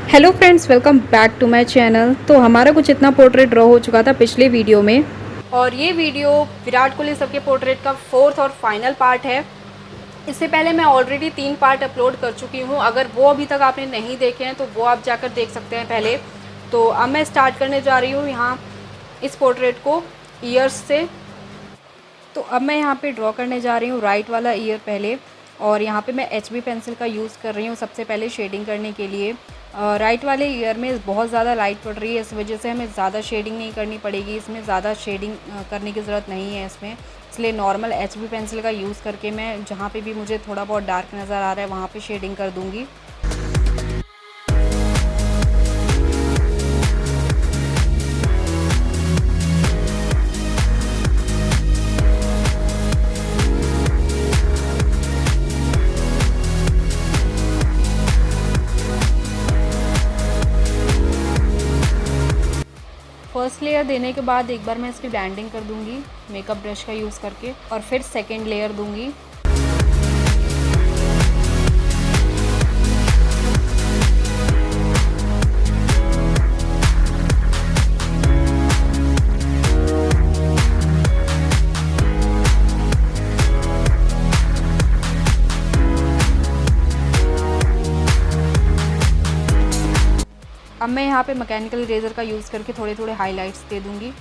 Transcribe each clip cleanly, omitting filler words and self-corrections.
Hello friends, welcome back to my channel. तो हमारा कुछ इतना पोर्ट्रेट ड्रॉ हो चुका था पिछले वीडियो में, और ये वीडियो विराट कोहली सब के पोर्ट्रेट का फोर्थ और फाइनल पार्ट है। इससे पहले मैं ऑलरेडी 3 पार्ट अपलोड कर चुकी हूँ। अगर वो अभी तक आपने नहीं देखे हैं तो वो आप जाकर देख सकते हैं पहले। तो अब मैं स्टार्ट करने जा रही हूँ यहाँ इस पोर्ट्रेट को ईयर्स से। तो अब मैं यहाँ पे ड्रॉ करने जा रही हूँ राइट वाला ईयर पहले, और यहाँ पे मैं HB पेंसिल का यूज़ कर रही हूँ सबसे पहले शेडिंग करने के लिए। राइट वाले ईयर में बहुत ज़्यादा लाइट पड़ रही है, इस वजह से हमें ज़्यादा शेडिंग नहीं करनी पड़ेगी। इसमें ज़्यादा शेडिंग करने की ज़रूरत नहीं है इसमें, इसलिए नॉर्मल HB पेंसिल का यूज़ करके मैं जहाँ पे भी मुझे थोड़ा बहुत डार्क नज़र आ रहा है वहाँ पे शेडिंग कर दूँगी। फर्स्ट लेयर देने के बाद एक बार मैं इसकी ब्लेंडिंग कर दूंगी मेकअप ब्रश का यूज़ करके, और फिर सेकेंड लेयर दूंगी। अब मैं यहाँ पे मैकेनिकल इरेज़र का यूज़ करके थोड़े थोड़े हाइलाइट्स दे दूँगी।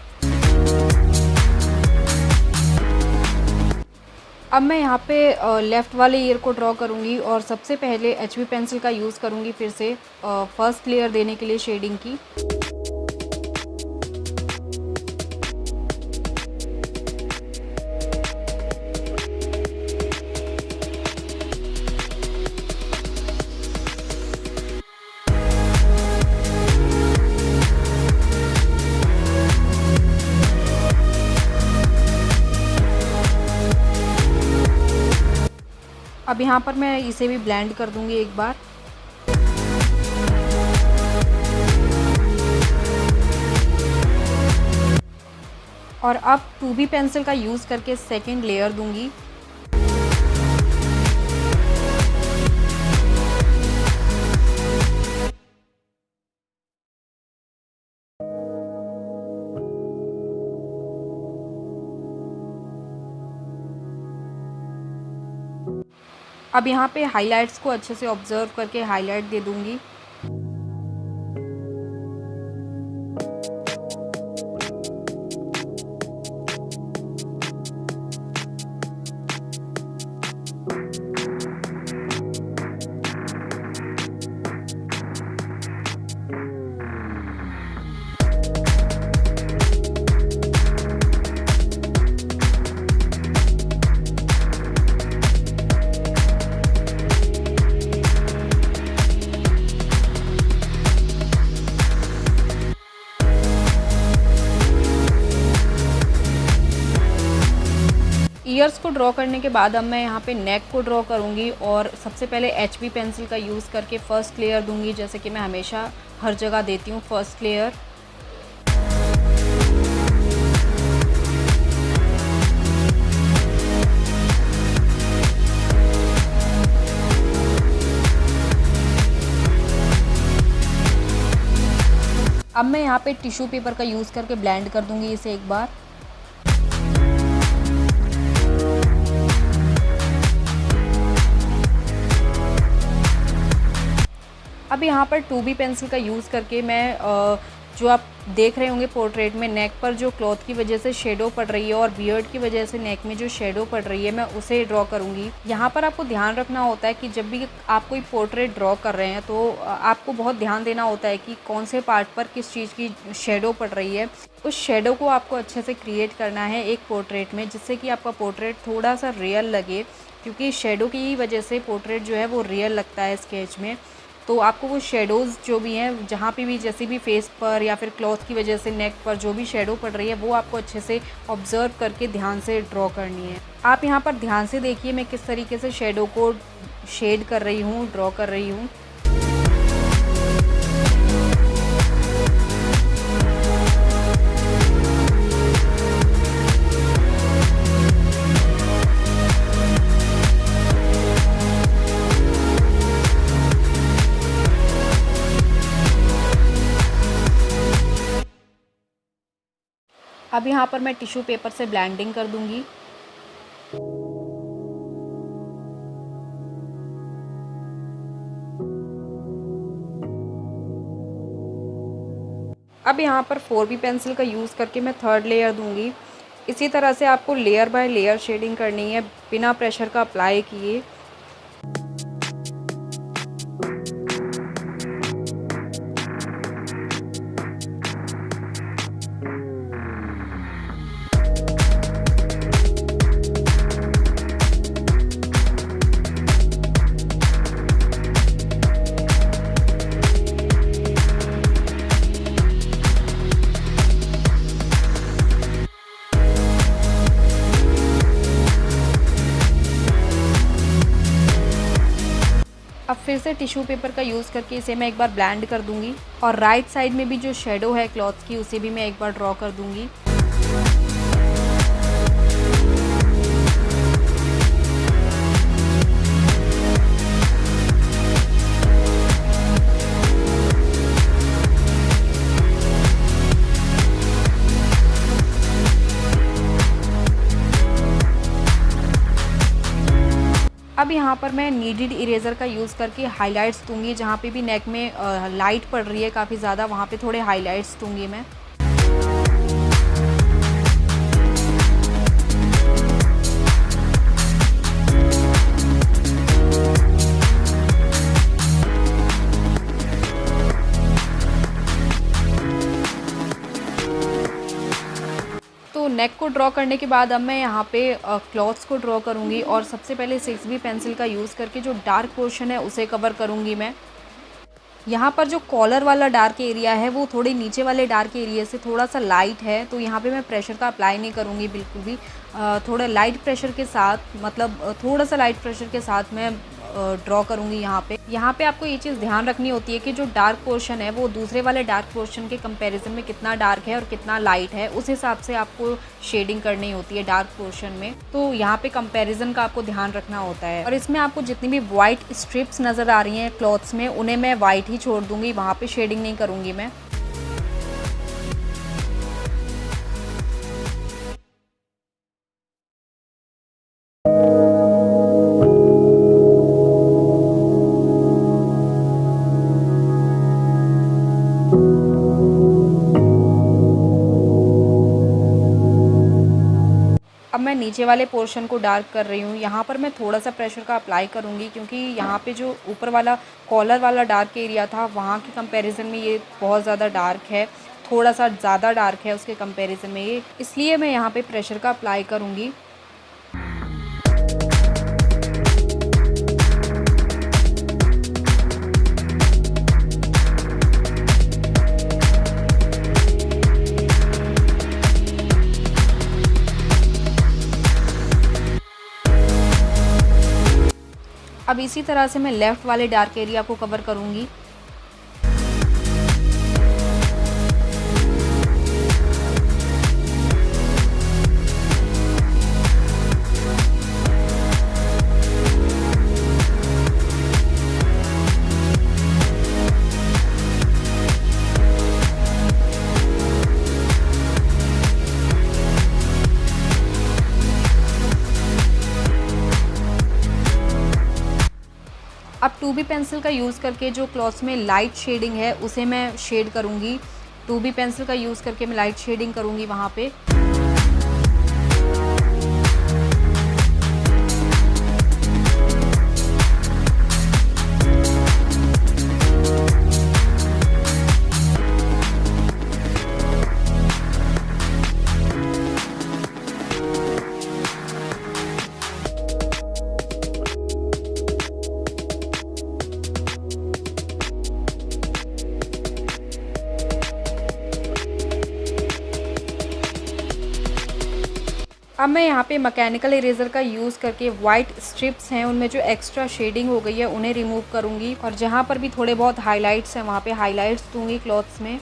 अब मैं यहाँ पे लेफ़्ट वाले ईयर को ड्रॉ करूँगी, और सबसे पहले HB पेंसिल का यूज़ करूँगी फिर से फर्स्ट लेयर देने के लिए शेडिंग की। अब यहाँ पर मैं इसे भी ब्लेंड कर दूँगी एक बार। और अब 2B पेंसिल का यूज़ करके सेकेंड लेयर दूँगी। अब यहाँ पे हाइलाइट्स को अच्छे से ऑब्जर्व करके हाईलाइट दे दूँगी। ईयर्स को ड्रॉ करने के बाद अब मैं यहाँ पे नेक को ड्रॉ करूँगी, और सबसे पहले HB पेंसिल का यूज़ करके फ़र्स्ट लेयर दूँगी, जैसे कि मैं हमेशा हर जगह देती हूँ फर्स्ट लेयर। अब मैं यहाँ पे टिश्यू पेपर का यूज़ करके ब्लेंड कर दूँगी इसे एक बार। अब यहाँ पर 2B पेंसिल का यूज़ करके मैं जो आप देख रहे होंगे पोर्ट्रेट में नेक पर जो क्लॉथ की वजह से शेडो पड़ रही है और बियर्ड की वजह से नेक में जो शेडो पड़ रही है, मैं उसे ड्रॉ करूँगी। यहाँ पर आपको ध्यान रखना होता है कि जब भी आप कोई पोर्ट्रेट ड्रॉ कर रहे हैं तो आपको बहुत ध्यान देना होता है कि कौन से पार्ट पर किस चीज़ की शेडो पड़ रही है। उस शेडो को आपको अच्छे से क्रिएट करना है एक पोर्ट्रेट में, जिससे कि आपका पोर्ट्रेट थोड़ा सा रियल लगे, क्योंकि शेडो की वजह से पोर्ट्रेट जो है वो रियल लगता है स्केच में। तो आपको वो शेडोज़ जो भी हैं जहाँ पे भी, जैसे भी फेस पर या फिर क्लॉथ की वजह से नेक पर जो भी शेडो पड़ रही है, वो आपको अच्छे से ऑब्ज़र्व करके ध्यान से ड्रॉ करनी है। आप यहाँ पर ध्यान से देखिए मैं किस तरीके से शेडो को शेड कर रही हूँ, ड्रॉ कर रही हूँ। अब यहाँ पर मैं टिश्यू पेपर से ब्लेंडिंग कर दूँगी। अब यहाँ पर 4B पेंसिल का यूज़ करके मैं थर्ड लेयर दूँगी। इसी तरह से आपको लेयर बाय लेयर शेडिंग करनी है बिना प्रेशर का अप्लाई किए। अब फिर से टिश्यू पेपर का यूज़ करके इसे मैं एक बार ब्लेंड कर दूंगी और राइट साइड में भी जो शेडो है क्लॉथ की उसे भी मैं एक बार ड्रॉ कर दूंगी। अब यहाँ पर मैं नीडेड इरेज़र का यूज़ करके हाइलाइट्स दूंगी। जहाँ पे भी नेक में लाइट पड़ रही है काफ़ी ज़्यादा, वहाँ पे थोड़े हाइलाइट्स दूंगी मैं। तो नेक को ड्रॉ करने के बाद अब मैं यहाँ पे क्लॉथ्स को ड्रॉ करूँगी और सबसे पहले 6B पेंसिल का यूज़ करके जो डार्क पोर्शन है उसे कवर करूँगी मैं। यहाँ पर जो कॉलर वाला डार्क एरिया है वो थोड़े नीचे वाले डार्क एरिया से थोड़ा सा लाइट है, तो यहाँ पे मैं प्रेशर का अप्लाई नहीं करूँगी बिल्कुल भी। थोड़ा लाइट प्रेशर के साथ, मतलब थोड़ा सा लाइट प्रेशर के साथ मैं ड्रॉ करूँगी यहाँ पे। यहाँ पे आपको ये चीज़ ध्यान रखनी होती है कि जो डार्क पोर्शन है वो दूसरे वाले डार्क पोर्शन के कंपैरिजन में कितना डार्क है और कितना लाइट है, उस हिसाब से आपको शेडिंग करनी होती है डार्क पोर्शन में। तो यहाँ पे कंपैरिजन का आपको ध्यान रखना होता है। और इसमें आपको जितनी भी वाइट स्ट्रिप्स नज़र आ रही हैं क्लॉथ्स में, उन्हें मैं वाइट ही छोड़ दूँगी, वहाँ पर शेडिंग नहीं करूँगी मैं। अब मैं नीचे वाले पोर्शन को डार्क कर रही हूँ। यहाँ पर मैं थोड़ा सा प्रेशर का अप्लाई करूँगी क्योंकि यहाँ पे जो ऊपर वाला कॉलर वाला डार्क एरिया था वहाँ के कंपैरिजन में ये बहुत ज़्यादा डार्क है, थोड़ा सा ज़्यादा डार्क है उसके कंपैरिजन में ये, इसलिए मैं यहाँ पे प्रेशर का अप्लाई करूँगी। अब इसी तरह से मैं लेफ़्ट वाले डार्क एरिया को कवर करूँगी। अब 2B पेंसिल का यूज़ करके जो क्लॉथ्स में लाइट शेडिंग है उसे मैं शेड करूँगी। 2B पेंसिल का यूज़ करके मैं लाइट शेडिंग करूँगी वहाँ पे। अब मैं यहाँ पे मैकेनिकल इरेज़र का यूज़ करके वाइट स्ट्रिप्स हैं उनमें जो एक्स्ट्रा शेडिंग हो गई है उन्हें रिमूव करूँगी और जहाँ पर भी थोड़े बहुत हाइलाइट्स हैं वहाँ पे हाइलाइट्स दूँगी क्लॉथ्स में।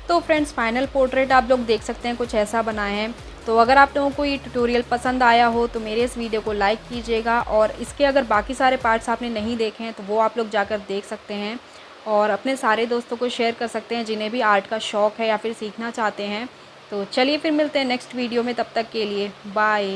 तो फ्रेंड्स फाइनल पोर्ट्रेट आप लोग देख सकते हैं कुछ ऐसा बना है तो अगर आप लोगों को ये ट्यूटोरियल पसंद आया हो तो मेरे इस वीडियो को लाइक कीजिएगा, और इसके अगर बाकी सारे पार्ट्स आपने नहीं देखे हैं तो वो आप लोग जाकर देख सकते हैं, और अपने सारे दोस्तों को शेयर कर सकते हैं जिन्हें भी आर्ट का शौक़ है या फिर सीखना चाहते हैं। तो चलिए फिर मिलते हैं नेक्स्ट वीडियो में, तब तक के लिए बाय।